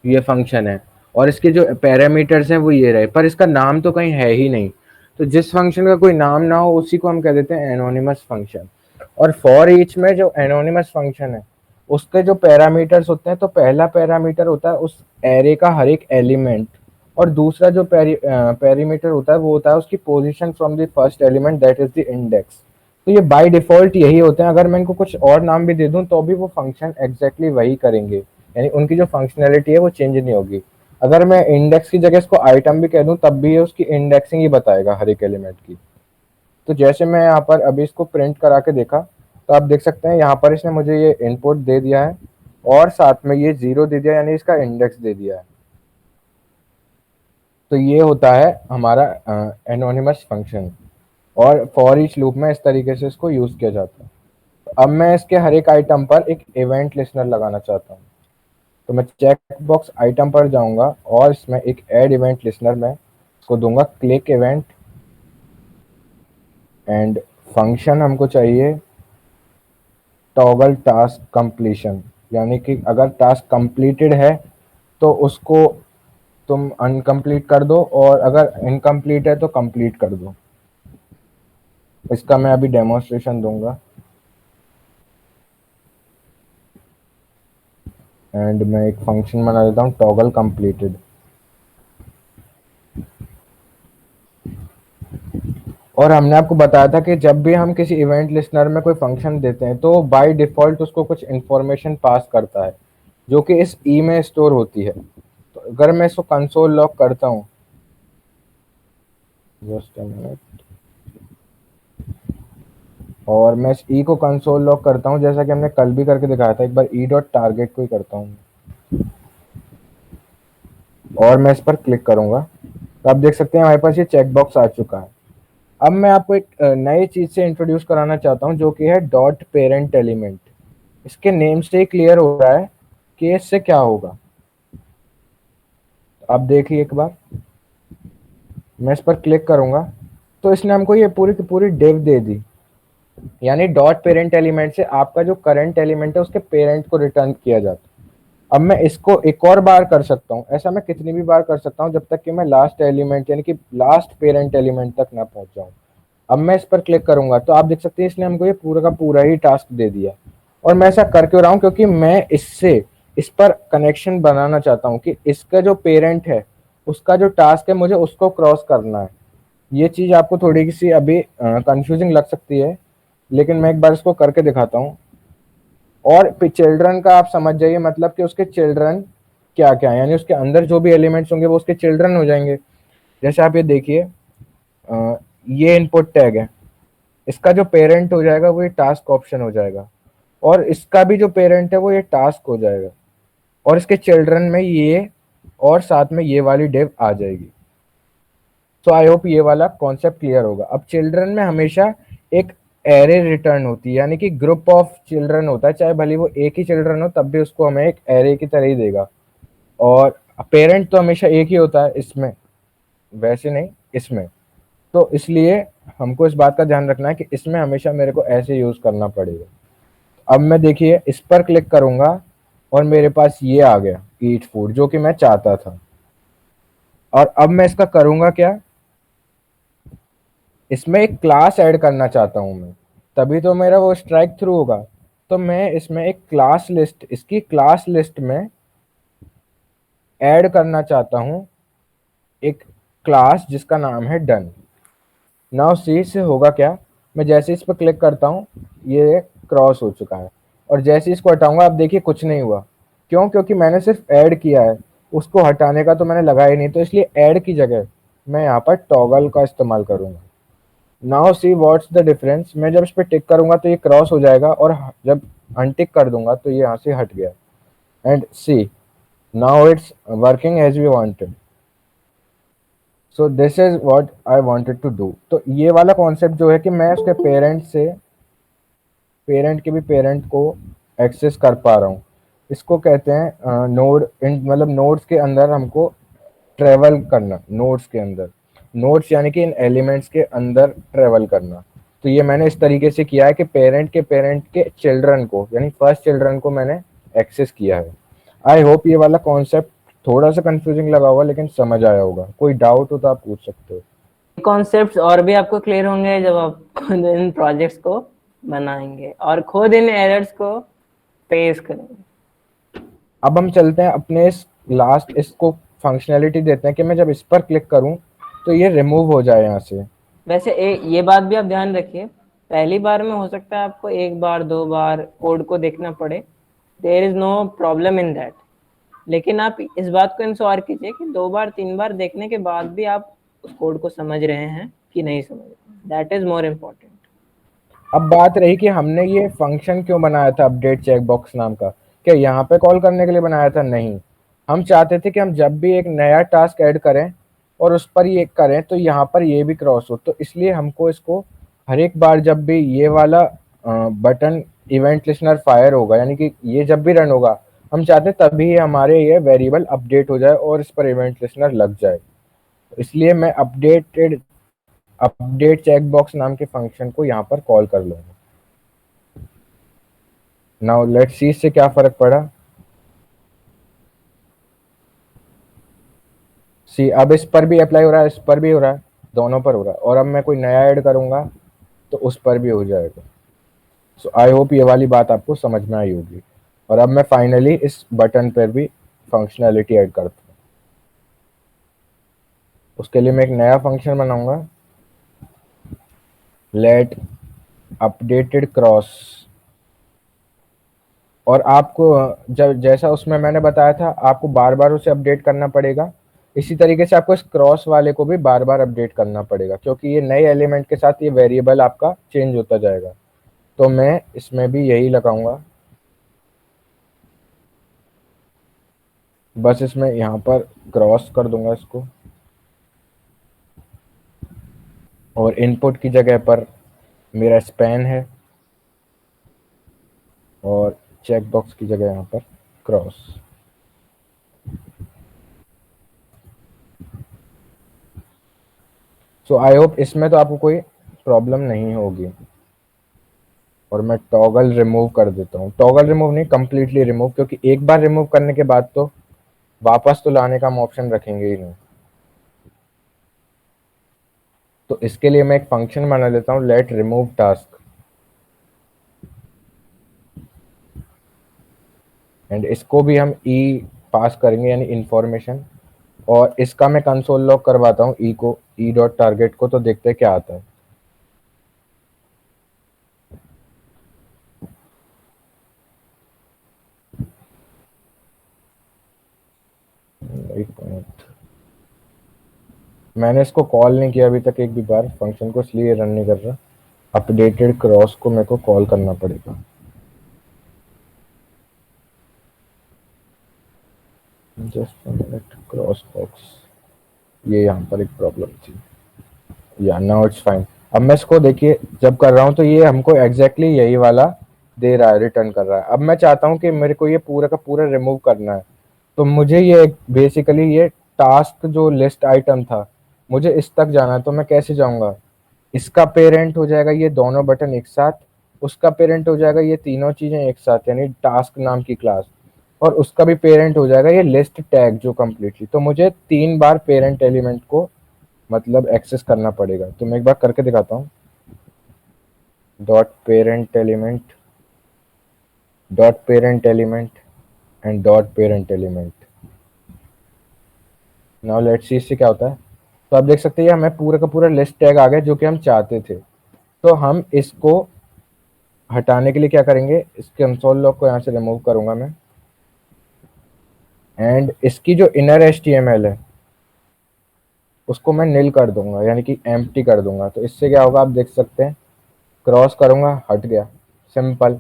ये फंक्शन है और इसके जो पैरामीटर्स हैं वो ये रहे, पर इसका नाम तो कहीं है ही नहीं। तो जिस फंक्शन का कोई नाम ना हो उसी को हम कह देते हैं एनोनिमस फंक्शन। और फॉर ईच में जो एनोनिमस फंक्शन है उसके जो पैरामीटर्स होते हैं, तो पहला पैरामीटर होता है उस एरे का हर एक एलिमेंट, और दूसरा जो पैरामीटर होता है वो होता है उसकी position from the first element that is the index. तो ये बाय डिफॉल्ट यही होते हैं, अगर मैं इनको कुछ और नाम भी दे दूं तो भी वो फंक्शन एग्जैक्टली वही करेंगे, यानी उनकी जो फंक्शनैलिटी है वो चेंज नहीं होगी। अगर मैं इंडेक्स की जगह इसको आइटम भी कह दूं तब भी ये उसकी इंडेक्सिंग ही बताएगा हर एक एलिमेंट की। तो जैसे मैं यहाँ पर अभी इसको प्रिंट करा के देखा तो आप देख सकते हैं यहाँ पर इसने मुझे ये इनपुट दे दिया है और साथ में ये 0 दे दिया, यानी इसका इंडेक्स दे दिया है। तो ये होता है हमारा एनोनिमस फंक्शन, और फॉर ईच लूप में इस तरीके से इसको यूज किया जाता है। अब मैं इसके हर एक आइटम पर एक इवेंट लिस्नर लगाना चाहता हूँ, तो मैं चेक बॉक्स आइटम पर जाऊंगा और इसमें एक ऐड इवेंट लिस्नर में इसको दूंगा क्लिक इवेंट, एंड फंक्शन हमको चाहिए टॉगल टास्क कंप्लीशन, यानी कि अगर टास्क कंप्लीटेड है तो उसको तुम अनकम्प्लीट कर दो और अगर इनकम्प्लीट है तो कंप्लीट कर दो। इसका मैं अभी डेमोन्स्ट्रेशन दूंगा एंड मैं एक फंक्शन बना देता हूँ टॉगल कंप्लीटेड। और हमने आपको बताया था कि जब भी हम किसी इवेंट लिस्नर में कोई फंक्शन देते हैं तो बाय डिफॉल्ट उसको कुछ इंफॉर्मेशन पास करता है जो कि इस ई में स्टोर होती है। तो अगर मैं इसको कंसोल लॉग करता हूँ, जस्ट अ मिनट, और मैं इस ई को कंसोल लॉग करता हूँ जैसा कि हमने कल भी करके दिखाया था, एक बार ई डॉट टारगेट को ही करता हूँ और मैं इस पर क्लिक करूंगा तो आप देख सकते हैं हमारे पास ये चेक बॉक्स आ चुका है। अब मैं आपको एक नई चीज से इंट्रोड्यूस कराना चाहता हूँ जो कि है डॉट पेरेंट एलिमेंट। इसके नेम से ही क्लियर हो रहा है कि इससे क्या होगा। आप देखिए एक बार, मैं इस पर क्लिक करूंगा तो इसने हमको ये पूरी की पूरी डिव दे दी, यानी डॉट पेरेंट एलिमेंट से आपका जो करंट एलिमेंट है उसके पेरेंट को रिटर्न किया जाता है। अब मैं इसको एक और बार कर सकता हूँ, ऐसा मैं कितनी भी बार कर सकता हूँ जब तक कि मैं लास्ट एलिमेंट यानी कि लास्ट पेरेंट एलिमेंट तक ना पहुंच जाऊँ। अब मैं इस पर क्लिक करूंगा तो आप देख सकते हैं इसने हमको ये पूरा का पूरा ही टास्क दे दिया। और मैं ऐसा कर क्यों रहा हूँ, क्योंकि मैं इससे इस पर कनेक्शन बनाना चाहता हूँ कि इसका जो पेरेंट है उसका जो टास्क है मुझे उसको क्रॉस करना है। ये चीज आपको थोड़ी सी अभी कंफ्यूजिंग लग सकती है, लेकिन मैं एक बार इसको करके दिखाता हूँ। और चिल्ड्रन का आप समझ जाइए मतलब कि उसके चिल्ड्रन क्या क्या है, यानी उसके अंदर जो भी एलिमेंट्स होंगे वो उसके चिल्ड्रन हो जाएंगे। जैसे आप ये देखिए, ये इनपुट टैग है, इसका जो पेरेंट हो जाएगा वो ये टास्क ऑप्शन हो जाएगा, और इसका भी जो पेरेंट है वो ये टास्क हो जाएगा, और इसके चिल्ड्रन में ये और साथ में ये वाली डिव आ जाएगी। सो आई होप ये वाला कॉन्सेप्ट क्लियर होगा। अब चिल्ड्रन में हमेशा एक एरे रिटर्न होती है, यानी कि ग्रुप ऑफ चिल्ड्रन होता है, चाहे भले वो एक ही चिल्ड्रन हो तब भी उसको हमें एक एरे की तरह ही देगा। और पेरेंट तो हमेशा एक ही होता है इसमें, वैसे नहीं इसमें। तो इसलिए हमको इस बात का ध्यान रखना है कि इसमें हमेशा मेरे को ऐसे यूज करना पड़ेगा। अब मैं देखिए इस पर क्लिक करूंगा और मेरे पास ये आ गया ईट फूड, जो कि मैं चाहता था। और अब मैं इसका करूंगा क्या, इसमें एक क्लास ऐड करना चाहता हूं मैं, तभी तो मेरा वो स्ट्राइक थ्रू होगा। तो मैं इसमें एक क्लास लिस्ट, इसकी क्लास लिस्ट में ऐड करना चाहता हूं एक क्लास जिसका नाम है डन। नाउ सी से होगा क्या, मैं जैसे इस पर क्लिक करता हूँ ये क्रॉस हो चुका है, और जैसे इसको हटाऊंगा आप देखिए कुछ नहीं हुआ। क्यों? क्योंकि मैंने सिर्फ ऐड किया है, उसको हटाने का तो मैंने लगाया ही नहीं। तो इसलिए ऐड की जगह मैं यहाँ पर टॉगल का इस्तेमाल करूंगा। Now see what's the difference, मैं जब इस पर टिक करूंगा तो ये क्रॉस हो जाएगा, और जब अनटिक कर दूंगा तो ये यहाँ से हट गया। And see now it's working as we wanted. So this is what I wanted to do. तो ये वाला कॉन्सेप्ट जो है कि मैं उसके पेरेंट से, पेरेंट के भी पेरेंट को एक्सेस कर पा रहा हूँ, इसको कहते हैं नोड। इन मतलब नोड्स के अंदर हमको ट्रेवल करना, नोड्स के अंदर, नोड्स यानी कि इन एलिमेंट्स के अंदर ट्रेवल करना। तो ये मैंने इस तरीके से किया है कि पेरेंट के चिल्ड्रन को, यानी फर्स्ट चिल्ड्रन को मैंने एक्सेस किया है। आई होप ये वाला कॉन्सेप्ट थोड़ा सा कंफ्यूजिंग लगा होगा लेकिन समझ आया होगा। कोई डाउट हो तो आप पूछ सकते हो। कॉन्सेप्ट्स और भी आपको क्लियर होंगे जब आप खुद इन प्रोजेक्ट्स को बनाएंगे और खुद इन एरर्स को फेस करेंगे। अब हम चलते हैं अपने इस लास्ट, इसको फंक्शनैलिटी देते हैं कि मैं जब इस पर क्लिक करूं तो ये रिमूव हो जाए यहाँ से। वैसे ये बात भी आप ध्यान रखिए, पहली बार में हो सकता है आपको एक बार दो बार कोड को देखना पड़े, there is no problem in that. लेकिन आप इस बात को इंश्योर कीजिए कि दो बार तीन बार देखने के बाद भी आप उस कोड को समझ रहे हैं कि नहीं समझ रहे, दैट इज मोर इम्पोर्टेंट। अब बात रही कि हमने ये फंक्शन क्यों बनाया था अपडेट चेकबॉक्स नाम का, क्या यहाँ पे कॉल करने के लिए बनाया था? नहीं, हम चाहते थे कि हम जब भी एक नया टास्क ऐड करें और उस पर ये करें तो यहाँ पर ये भी क्रॉस हो। तो इसलिए हमको इसको हर एक बार जब भी ये वाला बटन इवेंट लिस्नर फायर होगा, यानी कि ये जब भी रन होगा, हम चाहते तभी हमारे ये वेरिएबल अपडेट हो जाए और इस पर इवेंट लिस्नर लग जाए। इसलिए मैं अपडेट चेकबॉक्स नाम के फंक्शन को यहाँ पर कॉल कर लूंगा। नाउ लेट्स सी इससे क्या फर्क पड़ा। सी अब इस पर भी अप्लाई हो रहा है, इस पर भी हो रहा है, दोनों पर हो रहा है। और अब मैं कोई नया ऐड करूंगा तो उस पर भी हो जाएगा। सो आई होप ये वाली बात आपको समझ में आई होगी। और अब मैं फाइनली इस बटन पर भी फंक्शनैलिटी ऐड करता हूँ। उसके लिए मैं एक नया फंक्शन बनाऊंगा, लेट अपडेटेड क्रॉस। और आपको जब जैसा उसमें मैंने बताया था आपको बार बार उसे अपडेट करना पड़ेगा, इसी तरीके से आपको इस क्रॉस वाले को भी बार बार अपडेट करना पड़ेगा, क्योंकि ये नए एलिमेंट के साथ ये वेरिएबल आपका चेंज होता जाएगा। तो मैं इसमें भी यही लगाऊंगा, बस इसमें यहाँ पर क्रॉस कर दूंगा इसको, और इनपुट की जगह पर मेरा स्पैन है, और चेकबॉक्स की जगह यहाँ पर क्रॉस। सो आई होप इसमें तो आपको कोई प्रॉब्लम नहीं होगी। और मैं टॉगल रिमूव कर देता हूँ, टॉगल रिमूव नहीं, कंप्लीटली रिमूव, क्योंकि एक बार रिमूव करने के बाद तो वापस तो लाने का हम ऑप्शन रखेंगे ही नहीं। तो इसके लिए मैं एक फंक्शन बना लेता हूँ, लेट रिमूव टास्क, एंड इसको भी हम ई पास करेंगे, यानी इंफॉर्मेशन। और इसका मैं कंसोल लॉग करवाता हूँ ई को, ई डॉट टारगेट को, तो देखते हैं क्या आता है। एक मिनट, मैंने इसको कॉल नहीं किया अभी तक एक भी बार फंक्शन को, इसलिए रन नहीं कर रहा। अपडेटेड क्रॉस को मेरे को कॉल करना पड़ेगा। जस्ट मिनट, क्रॉस बॉक्स, ये यहाँ पर एक प्रॉब्लम थी। या नाउ इट्स फाइन। अब मैं इसको देखिए जब कर रहा हूँ तो ये हमको एग्जैक्टली यही वाला दे रहा है, रिटर्न कर रहा है। अब मैं चाहता हूँ कि मेरे को ये पूरा का पूरा रिमूव करना है, तो मुझे ये बेसिकली ये टास्क जो लिस्ट आइटम था, मुझे इस तक जाना है। तो मैं कैसे जाऊँगा? इसका पेरेंट हो जाएगा ये दोनों बटन एक साथ, उसका पेरेंट हो जाएगा ये तीनों चीजें एक साथ, यानी टास्क नाम की क्लास, और उसका भी पेरेंट हो जाएगा ये लिस्ट टैग जो कम्प्लीटली। तो मुझे 3 बार पेरेंट एलिमेंट को मतलब एक्सेस करना पड़ेगा। तो मैं एक बार करके दिखाता हूँ। Dot parent element, dot parent element and dot parent element. Now let's see इससे क्या होता है। तो आप देख सकते हैं हमें पूरा का पूरा लिस्ट टैग आ गया जो कि हम चाहते थे। तो हम इसको हटाने के लिए क्या करेंगे, इस कंसोल लॉग को यहाँ से रिमूव करूंगा मैं, एंड इसकी जो इनर HTML है उसको मैं नील कर दूंगा, यानी कि एम्प्टी कर दूंगा। तो इससे क्या होगा आप देख सकते हैं, क्रॉस करूंगा हट गया, सिंपल।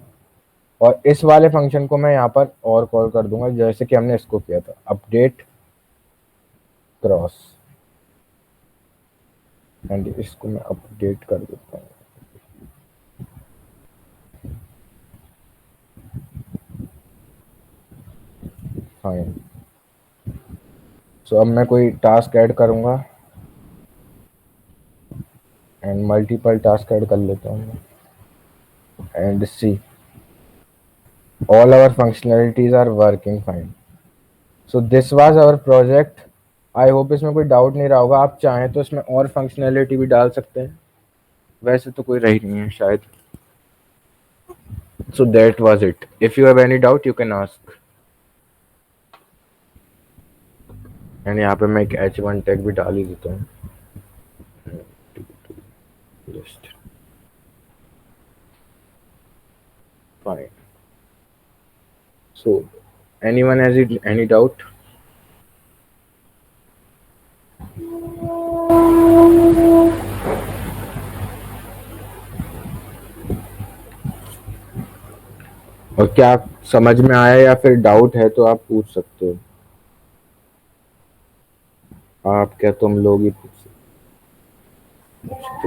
और इस वाले फंक्शन को मैं यहाँ पर और कॉल कर दूंगा जैसे कि हमने इसको किया था, अपडेट क्रॉस, एंड इसको मैं अपडेट कर देता हूँ। फाइन। सो अब मैं कोई टास्क ऐड करूंगा एंड मल्टीपल टास्क ऐड कर लेता हूँ, and see all our functionalities are working fine. So this was our project. I hope इसमें कोई डाउट नहीं रहा होगा। आप चाहें तो इसमें और फंक्शनैलिटी भी डाल सकते हैं, वैसे तो कोई रही नहीं है शायद। So that was it. If you have any doubt you can ask. And यहाँ पे मैं एक H1 टैग भी डाल ही देता हूँ। Just fine. So anyone has any doubt? और क्या समझ में आया या फिर डाउट है तो आप पूछ सकते हो। आप क्या तुम लोग ही पूछ सकते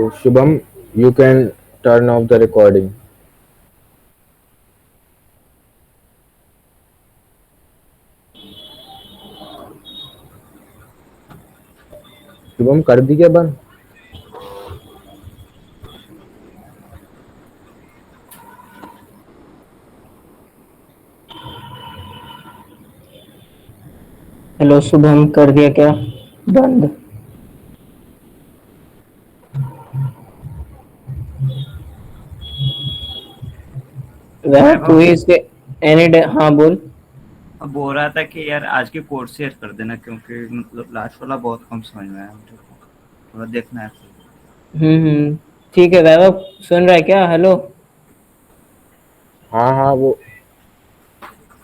हो। तो Shubham, you can turn off the recording. Shubham कर दी क्या बंद? हेलो शुभम, कर दिया क्या बंद? वह तू ही इसके एनी डे। हाँ बोल। अब बोल रहा था कि यार आज के कोड शेयर कर देना, क्योंकि मतलब लास्ट वाला बहुत कम समझ में आया मुझे को, थोड़ा देखना है। ठीक है वैभव, सुन रहा है क्या? हेलो। हाँ हाँ, वो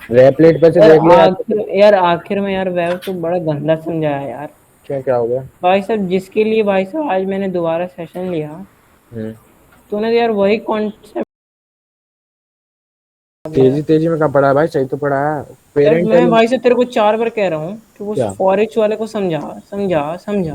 रेपलेट पे से यार देख लिया। आखिर में यार वैभव तो बड़ा गंदा समझाया यार। क्या हो गया? भाई साहब, जिसके लिए भाई साहब आज मैंने दोबारा सेशन लिया, तूने तो यार वही कॉन्सेप्ट। तेजी तेजी में कहाँ पढ़ा है भाई, सही तो पढ़ा है। यार पेरेंट मैं भाई से तेरे को 4 बार कह रहा हूँ कि उस क्या? फॉर ईच वाले को समझा समझा समझा।